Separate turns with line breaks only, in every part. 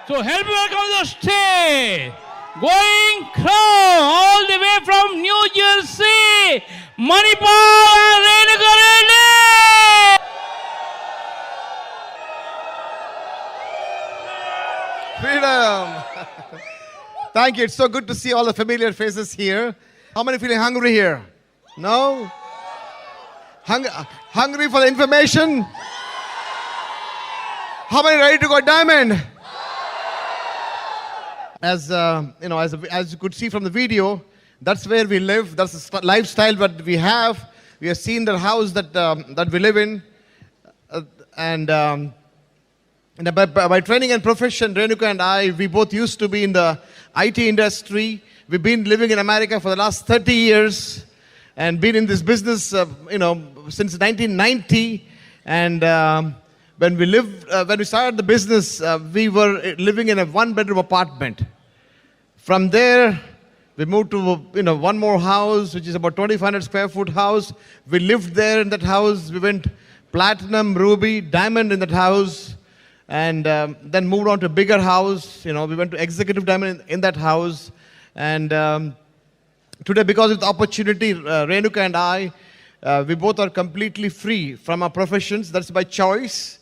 So help me welcome the stage, going crown all the way from New Jersey, Manipal and Renuka Reddy.
Freedom! Thank you. It's so good to see all the familiar faces here. How many feeling hungry here? No? Hungry for the information? How many ready to go diamond? As as you could see from the video, that's where we live. That's the lifestyle that we have. We have seen the house that we live in, by training and profession, Renuka and I, we both used to be in the IT industry. We've been living in America for the last 30 years and been in this business, since 1990. And when we started the business, we were living in a one-bedroom apartment. From there, we moved to one more house, which is about 2,500 square foot house. We lived there in that house. We went platinum, ruby, diamond in that house. And then moved on to a bigger house. We went to executive diamond in that house. And today, because of the opportunity, Renuka and I, we both are completely free from our professions. That's by choice.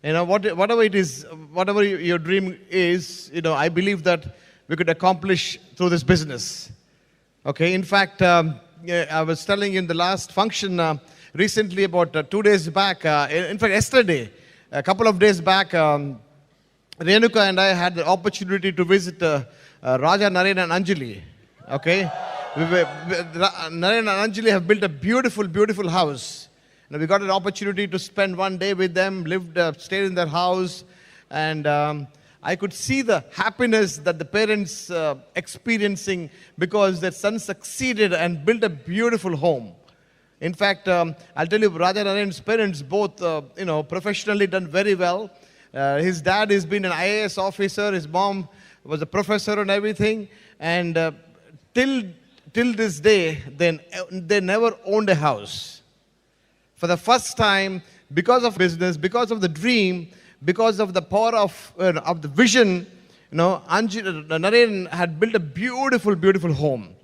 Whatever it is, whatever your dream is, I believe that we could accomplish through this business. Okay. In fact, I was telling you in the last function recently, about 2 days back. In fact, yesterday. A couple of days back, Renuka and I had the opportunity to visit Raja, Naren and Anjali. Okay? Naren and Anjali have built a beautiful, beautiful house. We got an opportunity to spend one day with them, stayed in their house, and I could see the happiness that the parents experiencing because their son succeeded and built a beautiful home. In fact, I'll tell you, Raja Naren's parents both, professionally done very well. His dad has been an IAS officer. His mom was a professor and everything. And till this day, they never owned a house. For the first time, because of business, because of the dream, because of the power of the vision, Naren had built a beautiful, beautiful home.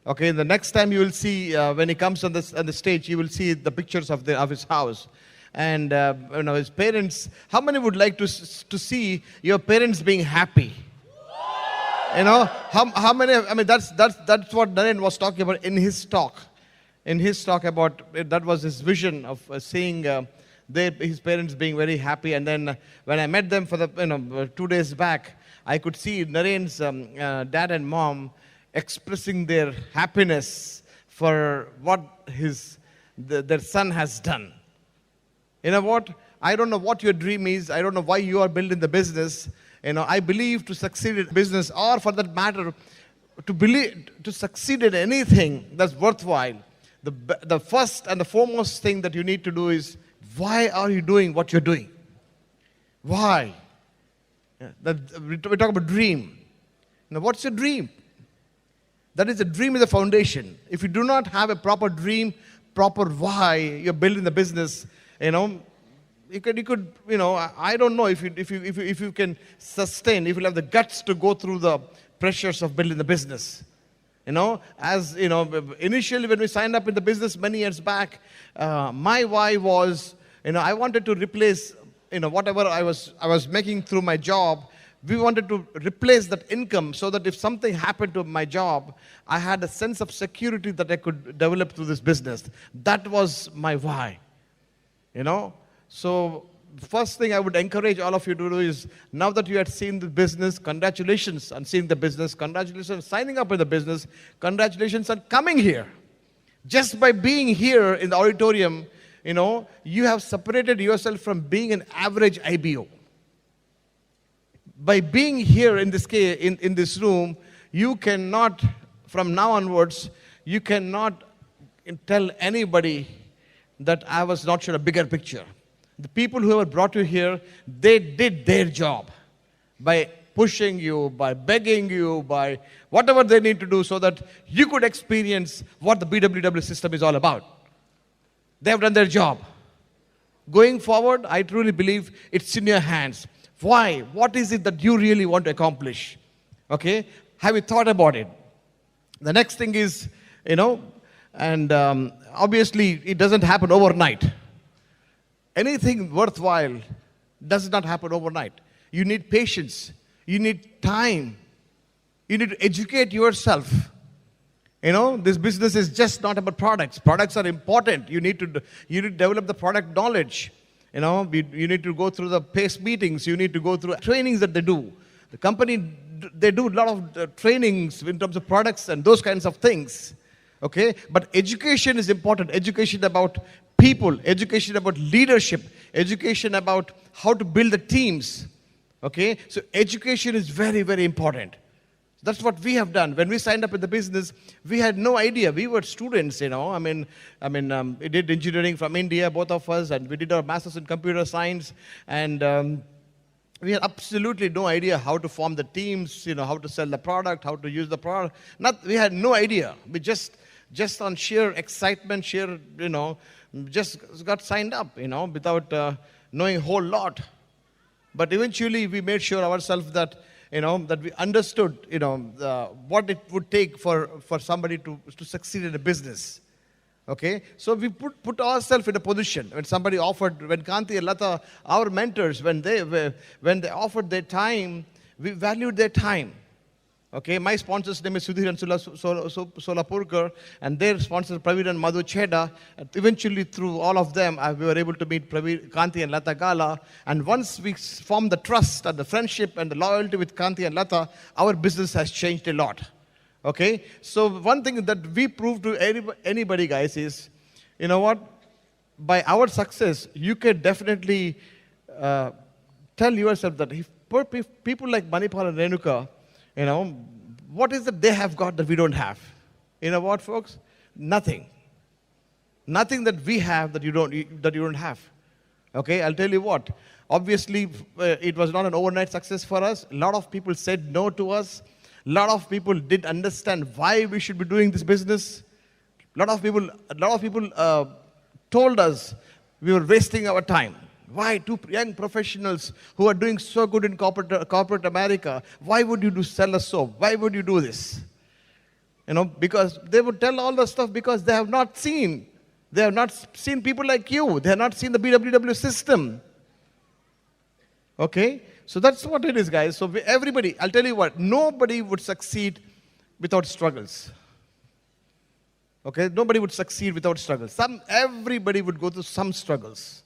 Okay, the next time you will see, when he comes on the stage, you will see the pictures of his house. And, his parents, how many would like to see your parents being happy? How many, that's what Naren was talking about in his talk. In his talk about, that was his vision of seeing his parents being very happy. And then when I met them for 2 days back, I could see Naren's dad and mom expressing their happiness for what their son has done. You know what? I don't know what your dream is. I don't know why you are building the business. I believe to succeed in business, or for that matter, to succeed in anything that's worthwhile, the first and the foremost thing that you need to do is, why are you doing what you're doing? Why? We talk about dream. What's your dream? That is, the dream is the foundation. If you do not have a proper dream, proper why you're building the business, I don't know if you can sustain, if you have the guts to go through the pressures of building the business. Initially when we signed up in the business many years back, my why was, I wanted to replace, whatever I was making through my job. We wanted to replace that income so that if something happened to my job, I had a sense of security that I could develop through this business. That was my why. So first thing I would encourage all of you to do is, now that you had seen the business, congratulations on seeing the business, congratulations on signing up in the business, congratulations on coming here. Just by being here in the auditorium, you have separated yourself from being an average IBO. By being here in this room, you cannot, from now onwards, you cannot tell anybody that I was not sure a bigger picture. The people who have brought you here, they did their job by pushing you, by begging you, by whatever they need to do so that you could experience what the BWW system is all about. They have done their job. Going forward, I truly believe it's in your hands. Why? What is it that you really want to accomplish? Okay? Have you thought about it? The next thing is, and obviously it doesn't happen overnight. Anything worthwhile does not happen overnight. You need patience. You need time. You need to educate yourself. This business is just not about products. Products are important. You need to develop the product knowledge. You need to go through the PACE meetings. You need to go through trainings that they do. The company, they do a lot of trainings in terms of products and those kinds of things. Okay? But education is important. Education about people, education about leadership, education about how to build the teams. Okay? So education is very, very important. That's what we have done. When we signed up in the business, we had no idea. We were students, we did engineering from India, both of us, and we did our masters in computer science. And we had absolutely no idea how to form the teams, how to sell the product, how to use the product. We had no idea. We just on sheer excitement, just got signed up, without knowing a whole lot. But eventually, we made sure ourselves that that we understood, what it would take for somebody to succeed in a business. Okay? So we put ourselves in a position when somebody offered, when Kanti and Lata, our mentors, when they offered their time, we valued their time. Okay? My sponsor's name is Sudhir and Solapurkar, and their sponsors Praveen and Madhu Cheda. And eventually, through all of them, we were able to meet Kanti and Lata Gala. And once we formed the trust and the friendship and the loyalty with Kanti and Lata, our business has changed a lot. Okay? So one thing that we prove to anybody, guys, is, by our success, you can definitely tell yourself that if people like Manipal and Renuka, what is it they have got that we don't have? You know what, folks? Nothing. Nothing that we have that you don't have. Okay, I'll tell you what. Obviously, it was not an overnight success for us. A lot of people said no to us. A lot of people didn't understand why we should be doing this business. A lot of people told us we were wasting our time. Why? Two young professionals who are doing so good in corporate America, why would you sell a soap? Why would you do this? Because they would tell all the stuff because they have not seen. They have not seen people like you. They have not seen the BWW system. Okay? So that's what it is, guys. So everybody, I'll tell you what, nobody would succeed without struggles. Okay? Nobody would succeed without struggles. Everybody would go through some struggles.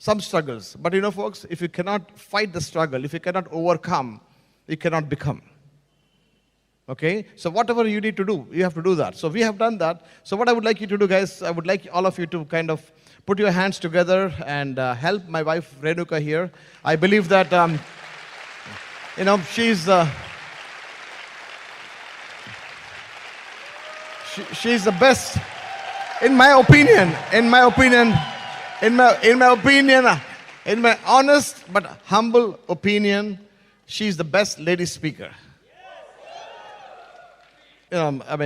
Some struggles. But folks, if you cannot fight the struggle, if you cannot overcome, you cannot become. Okay? So whatever you need to do, you have to do that. So we have done that. So what I would like you to do, guys, I would like all of you to kind of put your hands together and help my wife, Renuka, here. I believe that, she's the best, in my honest but humble opinion, she's the best lady speaker.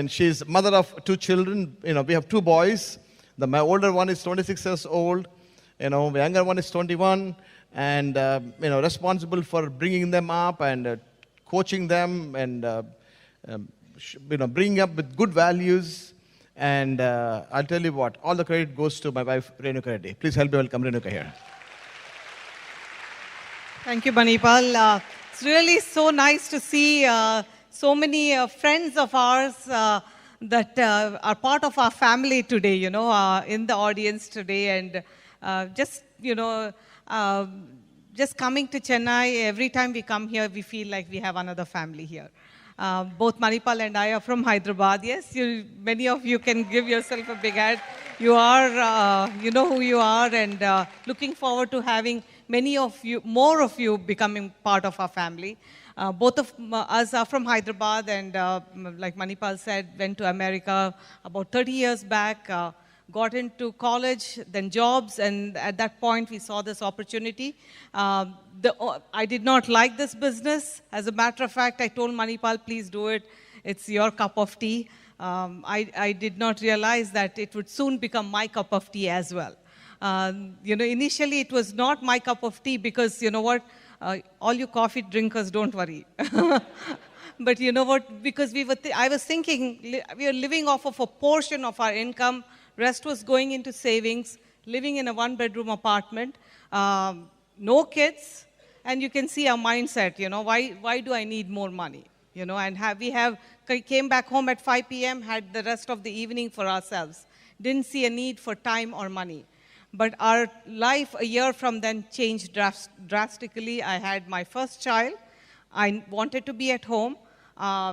She's mother of 2 children. We have 2 boys. My older one is 26 years old. My younger one is 21. And, responsible for bringing them up and coaching them and, bringing up with good values. And I'll tell you what, all the credit goes to my wife, Renuka Reddy. Please help me welcome Renuka here.
Thank you, Manipal. It's really so nice to see so many friends of ours that are part of our family today, in the audience today. And just coming to Chennai, every time we come here, we feel like we have another family here. Both Manipal and I are from Hyderabad. Yes, many of you can give yourself a big hand. You are, you know who you are, and looking forward to having more of you becoming part of our family. Both of us are from Hyderabad, and like Manipal said, went to America about 30 years back, got into college, then jobs, and at that point we saw this opportunity. I did not like this business. As a matter of fact, I told Manipal, please do it. It's your cup of tea. I did not realize that it would soon become my cup of tea as well. Initially it was not my cup of tea because, you know what, All you coffee drinkers, don't worry. But you know what? Because I was thinking, we are living off of a portion of our income. Rest was going into savings, living in a one-bedroom apartment, no kids, and you can see our mindset, why do I need more money? And came back home at 5 p.m., had the rest of the evening for ourselves. Didn't see a need for time or money. But our life a year from then changed drastically. I had my first child. I wanted to be at home.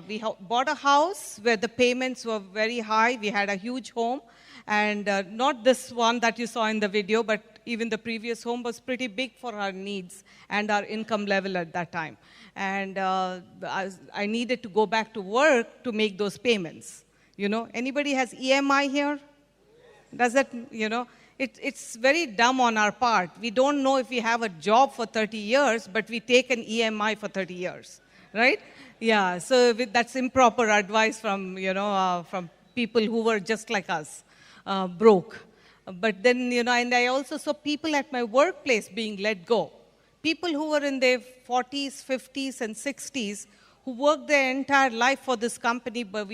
We bought a house where the payments were very high. We had a huge home. And not this one that you saw in the video, but even the previous home was pretty big for our needs and our income level at that time. And I needed to go back to work to make those payments. Anybody has EMI here? Does that, it's very dumb on our part. We don't know if we have a job for 30 years, but we take an EMI for 30 years, right? Yeah, so that's improper advice from, from people who were just like us, broke. But then, and I also saw people at my workplace being let go. People who were in their 40s, 50s, and 60s, who worked their entire life for this company, but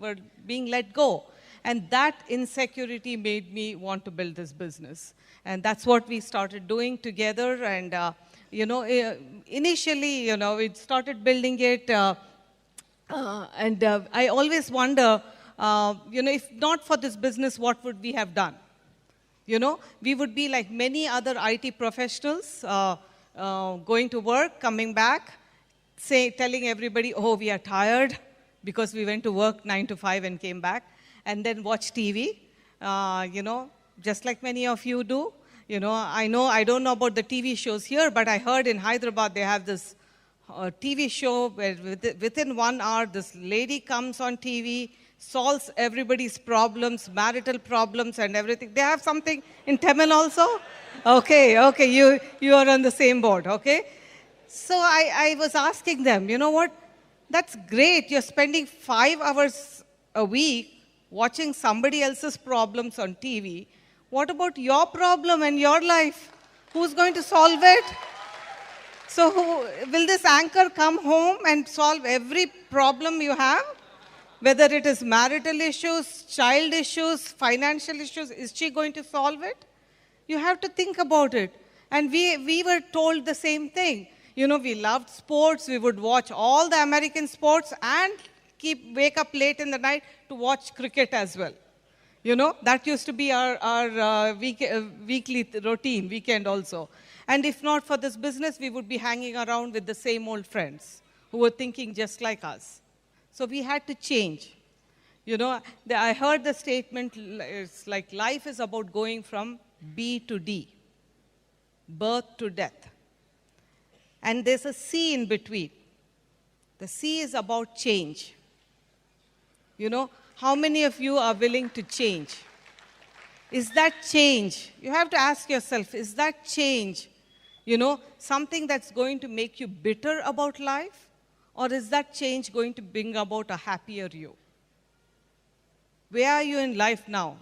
were being let go. And that insecurity made me want to build this business. And that's what we started doing together. And, initially, we started building it. I always wonder, if not for this business, what would we have done? We would be like many other IT professionals, going to work, coming back, telling everybody, oh, we are tired because we went to work 9 to 5 and came back, and then watch TV, just like many of you do. I don't know about the TV shows here, but I heard in Hyderabad they have this TV show where within 1 hour, this lady comes on TV, solves everybody's problems, marital problems and everything. They have something in Tamil also? Okay, you are on the same board, okay? So I was asking them, you know what? That's great. You're spending 5 hours a week watching somebody else's problems on TV. What about your problem and your life? Who's going to solve it? So will this anchor come home and solve every problem you have? Whether it is marital issues, child issues, financial issues, is she going to solve it? You have to think about it. And we were told the same thing. We loved sports. We would watch all the American sports and wake up late in the night to watch cricket as well. That used to be our weekly routine, weekend also. And if not for this business, we would be hanging around with the same old friends who were thinking just like us. So we had to change. I heard the statement, it's like life is about going from B to D, birth to death. And there's a C in between. The C is about change. How many of you are willing to change? Is that change? You have to ask yourself, is that change, something that's going to make you bitter about life? Or is that change going to bring about a happier you? Where are you in life now?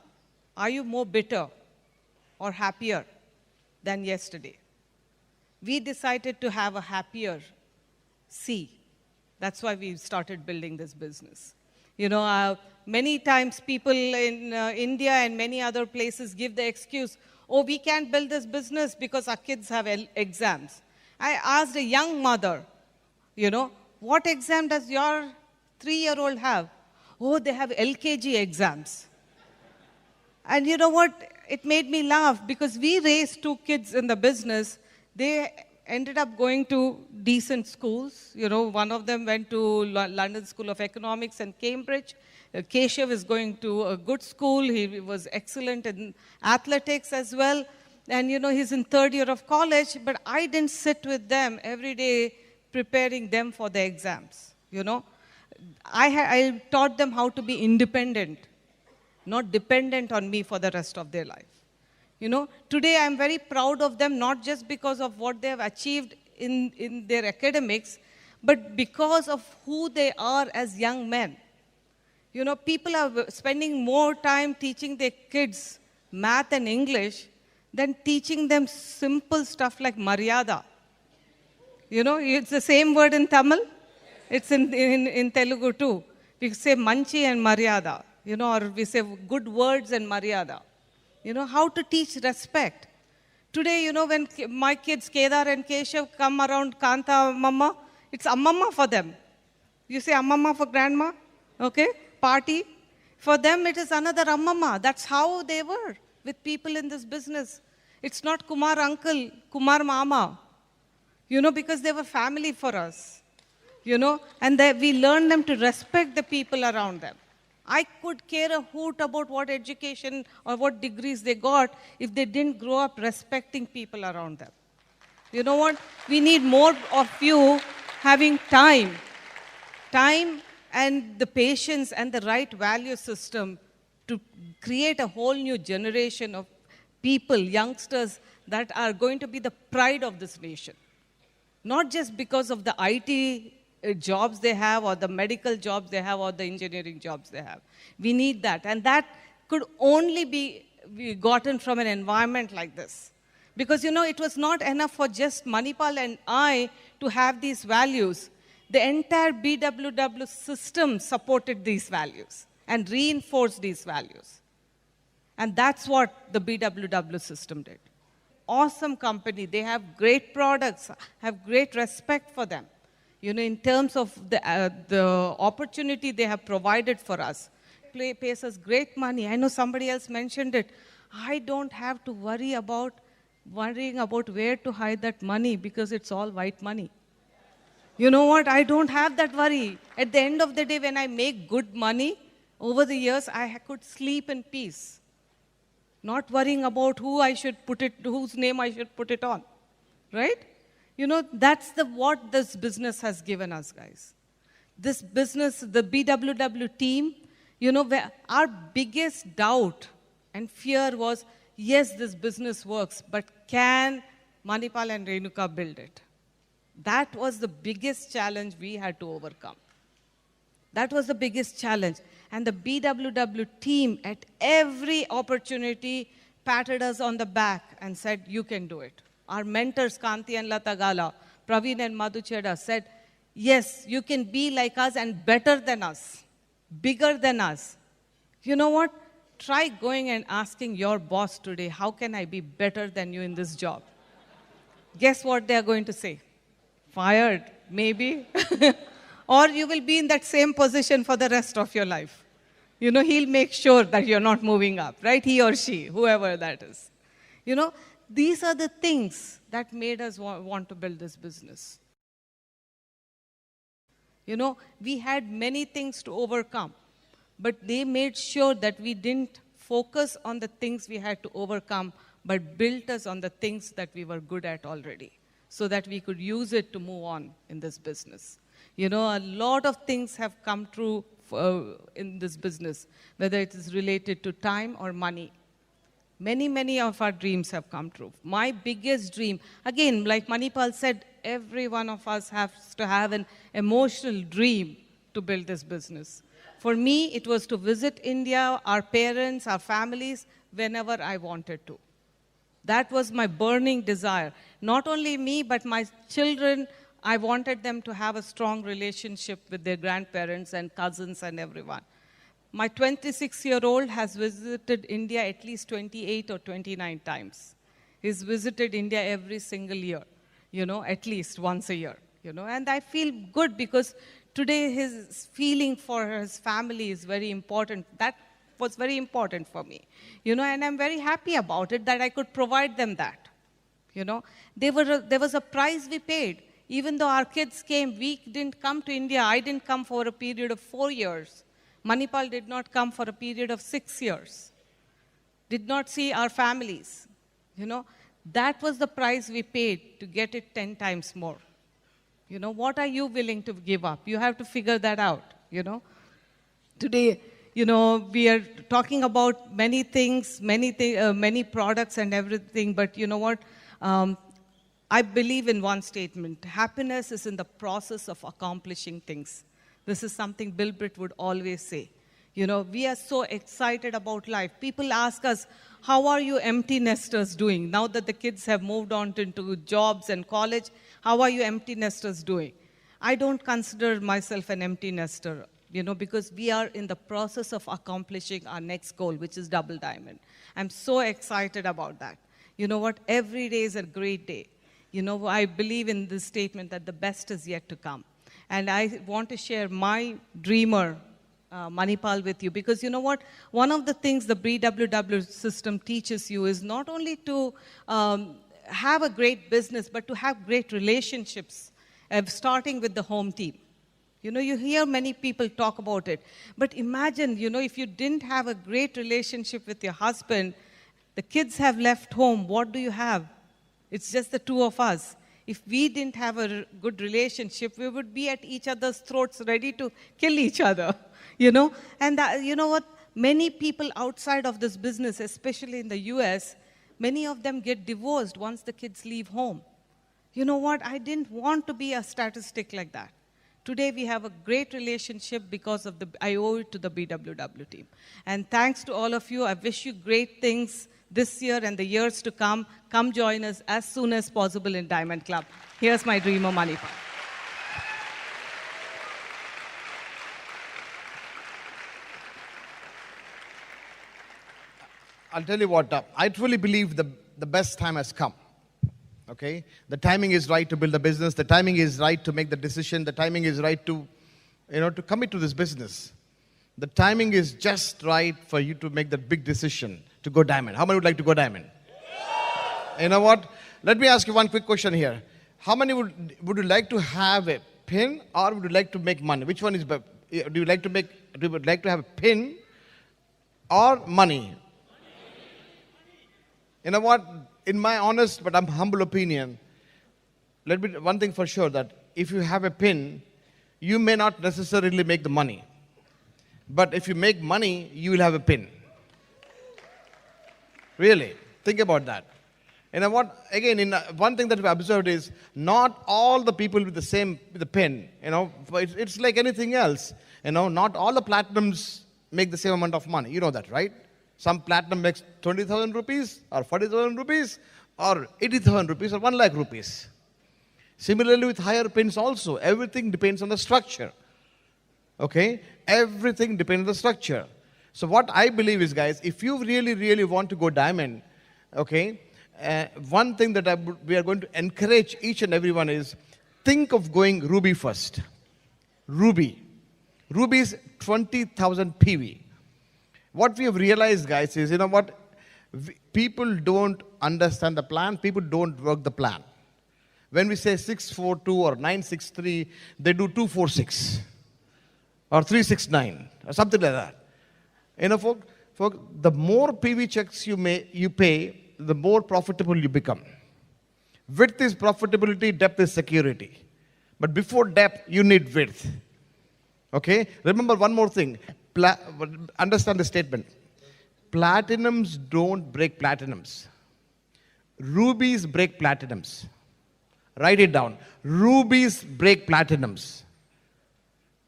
Are you more bitter or happier than yesterday? We decided to have a happier C. That's why we started building this business. Many times people in India and many other places give the excuse, oh, we can't build this business because our kids have exams. I asked a young mother, what exam does your 3-year-old have? Oh, they have LKG exams. And you know what? It made me laugh because we raised 2 kids in the business. They ended up going to decent schools. One of them went to London School of Economics and Cambridge. Keshav is going to a good school. He was excellent in athletics as well. And, he's in 3rd year of college. But I didn't sit with them every day preparing them for the exams, I taught them how to be independent, not dependent on me for the rest of their life. Today I'm very proud of them, not just because of what they have achieved in their academics, but because of who they are as young men. People are spending more time teaching their kids math and English than teaching them simple stuff like Maryada. You know, it's the same word in Tamil. It's in Telugu too. We say manchi and maryada, you know, or we say good words and maryada. You know, how to teach respect. Today, you know, when my kids, Kedar and Keshav, come around Kanta Mama, it's Ammamma for them. You say Ammamma for grandma, okay? Party. For them, it is another Ammamma. That's how they were with people in this business. It's not Kumar uncle, Kumar mama. You know, because they were family for us. You know, and we learned them to respect the people around them. I could care a hoot about what education or what degrees they got if they didn't grow up respecting people around them. You know what? We need more of you having time and the patience and the right value system to create a whole new generation of people, youngsters, that are going to be the pride of this nation. Not just because of the IT jobs they have or the medical jobs they have or the engineering jobs they have. We need that. And that could only be gotten from an environment like this. Because, you know, it was not enough for just Manipal and I to have these values. The entire BWW system supported these values and reinforced these values. And that's what the BWW system did. Awesome company. They have great products, have great respect for them. You know, in terms of the opportunity they have provided for us. Pays us great money. I know somebody else mentioned it. I don't have to worrying about where to hide that money because it's all white money. You know what? I don't have that worry. At the end of the day, when I make good money, over the years, I could sleep in peace. Not worrying about whose name I should put it on, right? You know, that's what this business has given us, guys. This business, the BWW team, you know, our biggest doubt and fear was, yes, this business works, but can Manipal and Renuka build it? That was the biggest challenge we had to overcome. That was the biggest challenge. And the BWW team at every opportunity patted us on the back and said, you can do it. Our mentors, Kanti and Latagala, Praveen and Madhucheda, said, yes, you can be like us and better than us, bigger than us. You know what? Try going and asking your boss today, how can I be better than you in this job? Guess what they are going to say? Fired, maybe. Or you will be in that same position for the rest of your life. You know, he'll make sure that you're not moving up, right? He or she, whoever that is. You know, these are the things that made us want to build this business. You know, we had many things to overcome, but they made sure that we didn't focus on the things we had to overcome, but built us on the things that we were good at already, so that we could use it to move on in this business. You know, a lot of things have come true in this business, whether it is related to time or money. Many, many of our dreams have come true. My biggest dream, again, like Manipal said, every one of us has to have an emotional dream to build this business. For me, it was to visit India, our parents, our families, whenever I wanted to. That was my burning desire. Not only me, but my children, I wanted them to have a strong relationship with their grandparents and cousins and everyone. My 26-year-old has visited India at least 28 or 29 times. He's visited India every single year, you know, at least once a year, you know. And I feel good because today his feeling for his family is very important. That was very important for me, you know, and I'm very happy about it that I could provide them that, you know. There was a price we paid. Even though our kids came, we didn't come to India. I didn't come for a period of 4 years. Manipal did not come for a period of 6 years. Did not see our families. You know, that was the price we paid to get it 10 times more. You know, what are you willing to give up? You have to figure that out, you know. Today, you know, we are talking about many things, many products and everything, but you know what? I believe in one statement. Happiness is in the process of accomplishing things. This is something Bill Britt would always say. You know, we are so excited about life. People ask us, how are you empty nesters doing? Now that the kids have moved on into jobs and college, how are you empty nesters doing? I don't consider myself an empty nester, because we are in the process of accomplishing our next goal, which is double diamond. I'm so excited about that. You know what? Every day is a great day. I believe in this statement that the best is yet to come. And I want to share my dreamer, Manipal, with you, because you know what? One of the things the BWW system teaches you is not only to have a great business, but to have great relationships, starting with the home team. You hear many people talk about it. But imagine, if you didn't have a great relationship with your husband, the kids have left home, what do you have? It's just the two of us. If we didn't have a good relationship, we would be at each other's throats ready to kill each other, And you know what? Many people outside of this business, especially in the US, many of them get divorced once the kids leave home. You know what? I didn't want to be a statistic like that. Today we have a great relationship because of I owe it to the BWW team. And thanks to all of you. I wish you great things this year and the years to come. Come join us as soon as possible in Diamond Club. Here's my dreamer, Manipal.
I'll tell you what, I truly believe the best time has come. Okay? The timing is right to build a business. The timing is right to make the decision. The timing is right to, to commit to this business. The timing is just right for you to make that big decision to go diamond. How many would like to go diamond? You know what? Let me ask you one quick question here. How many would you like to have a pin or would you like to make money? Which one is better? Do you like to have a pin or money? You know what? In my honest but humble opinion, one thing for sure, that if you have a pin, you may not necessarily make the money. But if you make money, you will have a pin. Really, think about that. You know what? Again, one thing that we observed is not all the people with the pin. It's like anything else. Not all the platinums make the same amount of money. You know that, right? Some platinum makes 20,000 rupees or 40,000 rupees or 80,000 rupees or 1 lakh rupees. Similarly with higher pins also, everything depends on the structure. Okay? Everything depends on the structure. So what I believe is, guys, if you really, really want to go diamond, okay, one thing that we are going to encourage each and everyone is, think of going ruby first. Ruby. Ruby is 20,000 PV. What we have realized, guys, is, people don't understand the plan. People don't work the plan. When we say 642 or 963, they do 246 or 369 or something like that. Folks, the more PV checks you pay, the more profitable you become. Width is profitability, depth is security. But before depth, you need width. Okay? Remember one more thing. Understand the statement. Platinums don't break platinums. Rubies break platinums. Write it down. Rubies break platinums.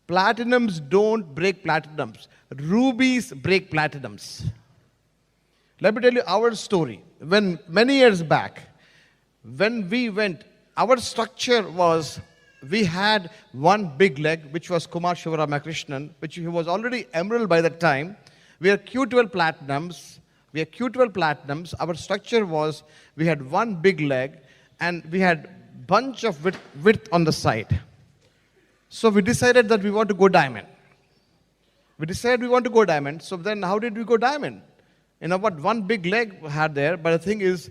Platinums don't break platinums. Rubies break platinums. Let me tell you our story. Many years back, when we went, our structure was, we had one big leg, which was Kumar Shivaramakrishnan, which he was already emerald by that time. We are Q12 platinums. Our structure was, we had one big leg, and we had bunch of width on the side. So we decided that we want to go diamond. So then how did we go diamond? One big leg had there, but the thing is,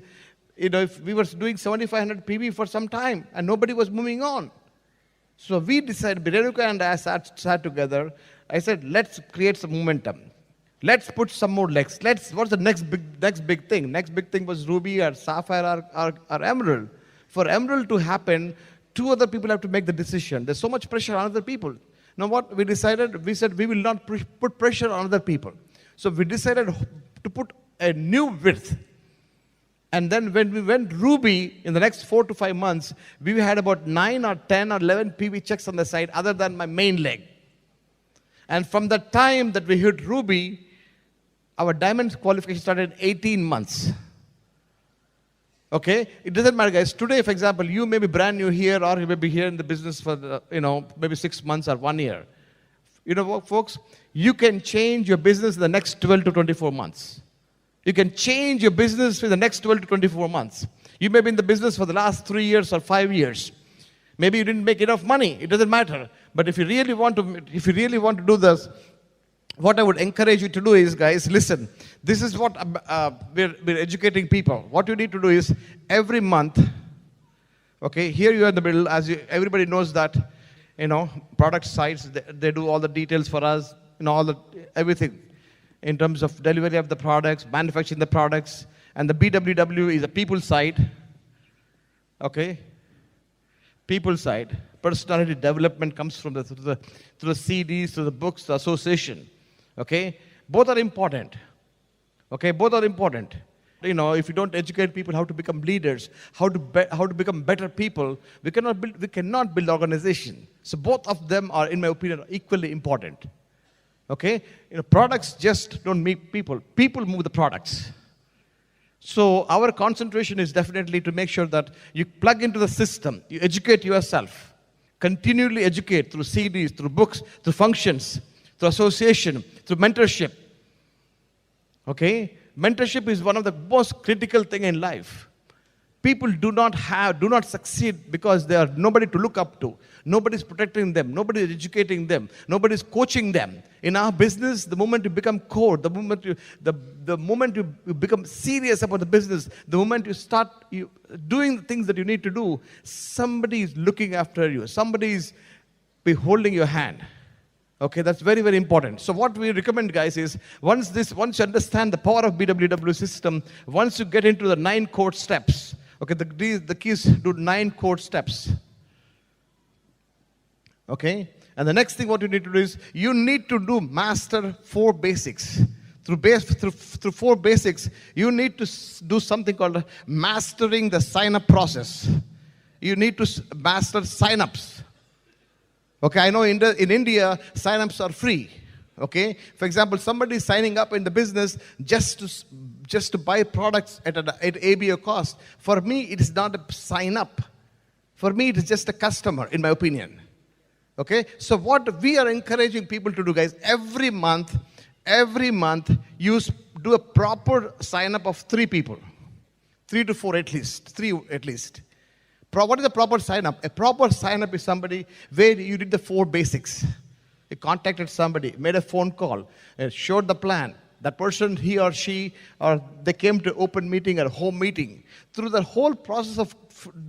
if we were doing 7,500 PV for some time, and nobody was moving on. So we decided, Renuka and I sat together. I said, let's create some momentum. Let's put some more legs. What's the next big thing? Next big thing was ruby or sapphire or emerald. For emerald to happen, 2 other people have to make the decision. There's so much pressure on other people. Now what we decided? We said we will not put pressure on other people. So we decided to put a new width. And then when we went ruby, in the next 4 to 5 months, we had about 9 or 10 or 11 PV checks on the side other than my main leg. And from the time that we hit ruby, Our diamond qualification started in 18 months. Okay? It doesn't matter, guys. Today, for example, you may be brand new here, or you may be here in the business for, maybe 6 months or 1 year. You know what, folks? You can change your business in the next 12 to 24 months. You can change your business in the next 12 to 24 months. You may be in the business for the last 3 years or 5 years. Maybe you didn't make enough money. It doesn't matter. But if you really want to do this, what I would encourage you to do is, guys, listen. This is what we're educating people. What you need to do is every month. Okay, here you are in the middle. Everybody knows that, product sites. They do all the details for us. Everything in terms of delivery of the products, manufacturing the products, and the BWW is a people side. Okay, people side. Personality development comes from through the CDs, through the books, the association. Okay, both are important. Okay, both are important. If you don't educate people how to become leaders, how to become better people, we cannot build organization. So both of them are, in my opinion, equally important. Okay, products just don't meet people. People move the products. So our concentration is definitely to make sure that you plug into the system, you educate yourself, continually educate through CDs, through books, through functions, through association, through mentorship. Okay? Mentorship is one of the most critical thing in life. People do not succeed because they are nobody to look up to. Nobody's protecting them. Nobody's educating them. Nobody's coaching them. In our business, the moment you become core, the moment you become serious about the business, the moment you start doing the things that you need to do, somebody is looking after you. Somebody is holding your hand. Okay, that's very, very important. So what we recommend, guys, is once you understand the power of BWW system, once you get into the 9 core steps, okay, the keys do 9 core steps. Okay, and the next thing what you need to do is you need to master 4 basics. Through 4 basics, you need to do something called mastering the sign-up process. You need to master sign-ups. Okay, I know in India, sign-ups are free. Okay, for example, somebody is signing up in the business just to buy products at ABO cost. For me, it is not a sign-up. For me, it is just a customer, in my opinion. Okay, so what we are encouraging people to do, guys, every month, you do a proper sign-up of 3 people. 3 to 4 at least. 3 at least. What is a proper sign-up? A proper sign-up is somebody where you did the 4 basics. You contacted somebody, made a phone call, showed the plan. That person, he or she, or they came to open meeting or home meeting. Through the whole process of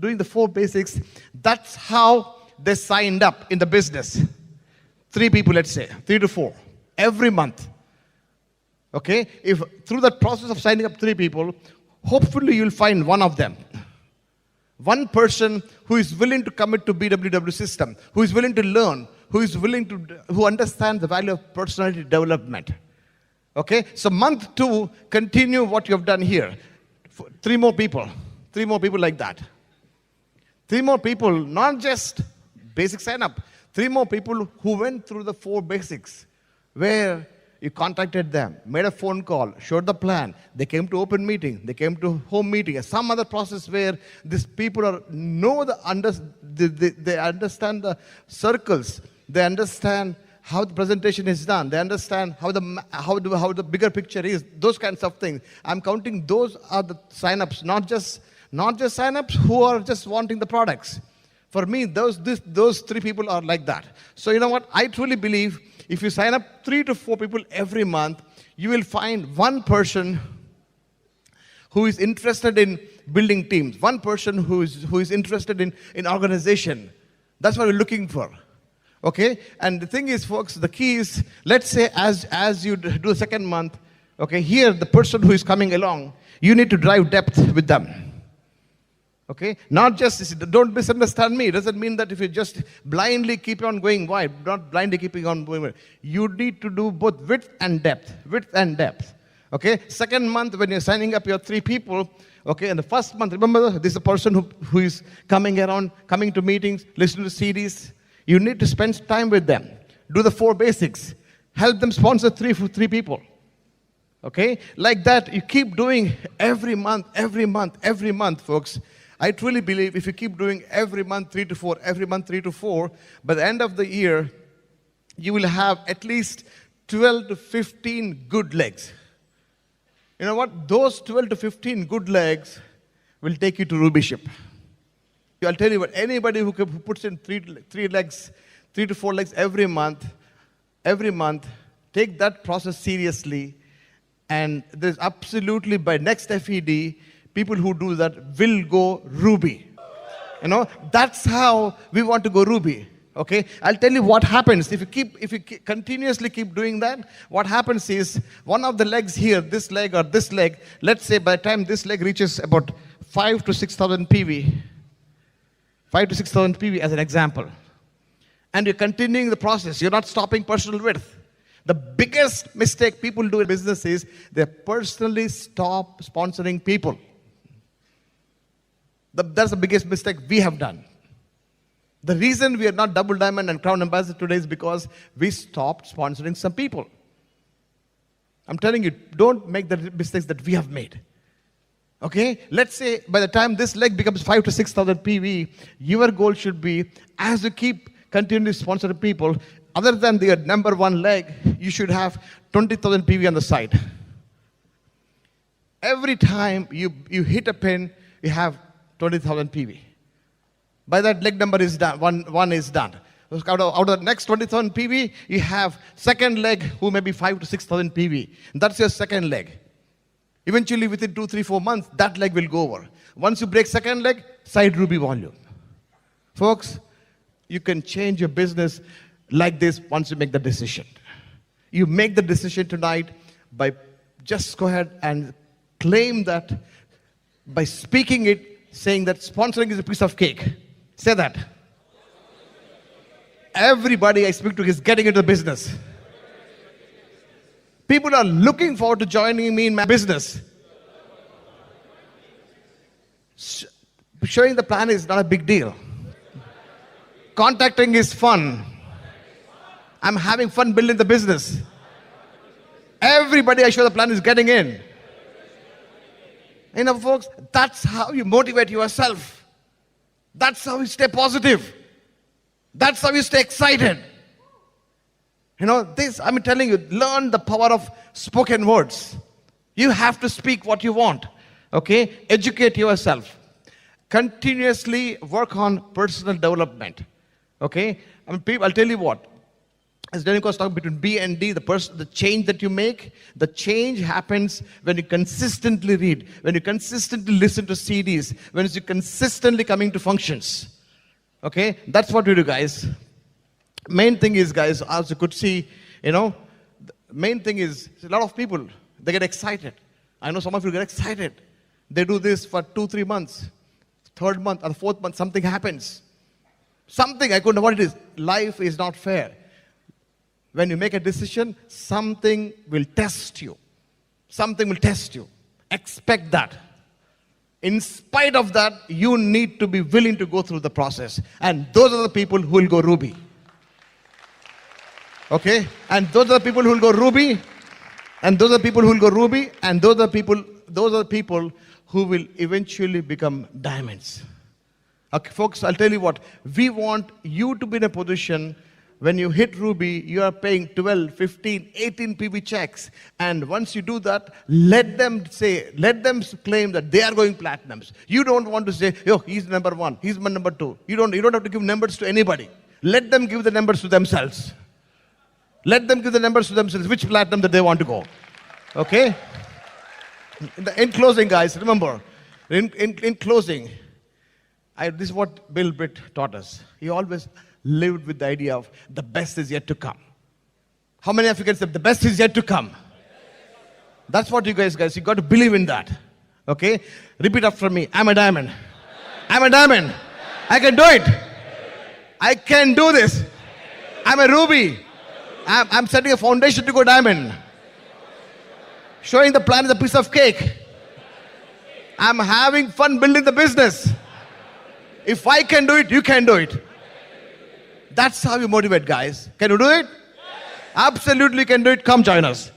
doing the 4 basics, that's how they signed up in the business. 3 people, let's say, 3 to 4, every month. Okay? If through that process of signing up 3 people, hopefully you'll find one of them. One person who is willing to commit to BWW system, who is willing to learn, who understands the value of personality development. Okay? So month 2, continue what you have done here. 3 more people. 3 more people like that. 3 more people, not just basic sign up. 3 more people who went through the 4 basics, where you contacted them, made a phone call, showed the plan. They came to open meeting. They came to home meeting. Some other process where these people they understand the circles. They understand how the presentation is done. They understand how the bigger picture is. Those kinds of things. I'm counting those are the sign-ups, not just sign-ups who are just wanting the products. For me, those 3 people are like that. So you know what? I truly believe if you sign up 3 to 4 people every month, you will find one person who is interested in building teams, one person who is interested in organization. That's what we're looking for. Okay? And the thing is, folks, the key is, let's say as you do the second month, okay, here the person who is coming along, you need to drive depth with them. Okay? Not just, don't misunderstand me. It doesn't mean that if you just blindly keep on going wide, not blindly keeping on going wide. You need to do both width and depth. Width and depth. Okay? Second month, when you're signing up your 3 people, okay, and the first month, remember, this is a person who is coming around, coming to meetings, listening to CDs. You need to spend time with them. Do the 4 basics. Help them sponsor 3 people. Okay? Like that, you keep doing every month, folks. I truly believe if you keep doing every month 3 to 4, every month 3 to 4, by the end of the year, you will have at least 12 to 15 good legs. You know what? Those 12 to 15 good legs will take you to Ruby ship. I'll tell you what, anybody who puts in three to 4 legs every month, take that process seriously, and there's absolutely, by next FED, people who do that will go Ruby. You know, that's how we want to go Ruby. Okay, I'll tell you what happens if you continuously keep doing that. What happens is one of the legs here, this leg or this leg. Let's say by the time this leg reaches about 5 to 6,000 PV, 5 to 6,000 PV as an example, and you're continuing the process. You're not stopping personal width. The biggest mistake people do in business is they personally stop sponsoring people. That's the biggest mistake we have done. The reason we are not Double Diamond and Crown Ambassador today is because we stopped sponsoring some people. I'm telling you, don't make the mistakes that we have made. Okay? Let's say by the time this leg becomes 5 to 6,000 PV, your goal should be, as you keep continuing sponsoring people, other than the number one leg, you should have 20,000 PV on the side. Every time you hit a pin, you have 20,000 PV. By that, leg number is done. One is done. Out of the next 20,000 PV, you have second leg who may be 5 to 6,000 PV. That's your second leg. Eventually, within 2, 3, 4 months, that leg will go over. Once you break second leg, side Ruby volume. Folks, you can change your business like this once you make the decision. You make the decision tonight by just go ahead and claim that by speaking it, saying that sponsoring is a piece of cake. Say that. Everybody I speak to is getting into the business. People are looking forward to joining me in my business. Showing the plan is not a big deal. Contacting is fun. I'm having fun building the business. Everybody I show the plan is getting in. You know, folks, that's how you motivate yourself. That's how you stay positive. That's how you stay excited. You know, this, I'm telling you, learn the power of spoken words. You have to speak what you want. Okay? Educate yourself. Continuously work on personal development. Okay? I mean, people, I'll tell you what. As Renuka was talking between B and D, the change that you make, the change happens when you consistently read, when you consistently listen to CDs, when you're consistently coming to functions. Okay? That's what we do, guys. Main thing is, guys, as you could see, you know, the main thing is a lot of people, they get excited. I know some of you get excited. They do this for 2, 3 months. Third month or fourth month, something happens. Something, I couldn't know what it is. Life is not fair. When you make a decision, something will test you. Something will test you. Expect that. In spite of that, you need to be willing to go through the process. And those are the people who will go Ruby. Okay? And those are the people who will go Ruby. And those are the people who will go Ruby. And those are the people who will eventually become diamonds. Okay, folks, I'll tell you what. We want you to be in a position when you hit Ruby, you are paying 12, 15, 18 PV checks. And once you do that, let them claim that they are going platinums. You don't want to say, yo, he's number one, he's my number two. You don't have to give numbers to anybody. Let them give the numbers to themselves. Let them give the numbers to themselves, which platinum that they want to go. Okay? In closing, guys, remember, in closing, this is what Bill Britt taught us. He always lived with the idea of the best is yet to come. How many of you can say the best is yet to come? That's what you guys, you got to believe in that. Okay? Repeat after me. I'm a diamond. I'm a diamond. I can do it. I can do this. I'm a ruby. I'm setting a foundation to go diamond. Showing the plan is a piece of cake. I'm having fun building the business. If I can do it, you can do it. That's how you motivate, guys. Can you do it? Yes. Absolutely can do it. Come join us.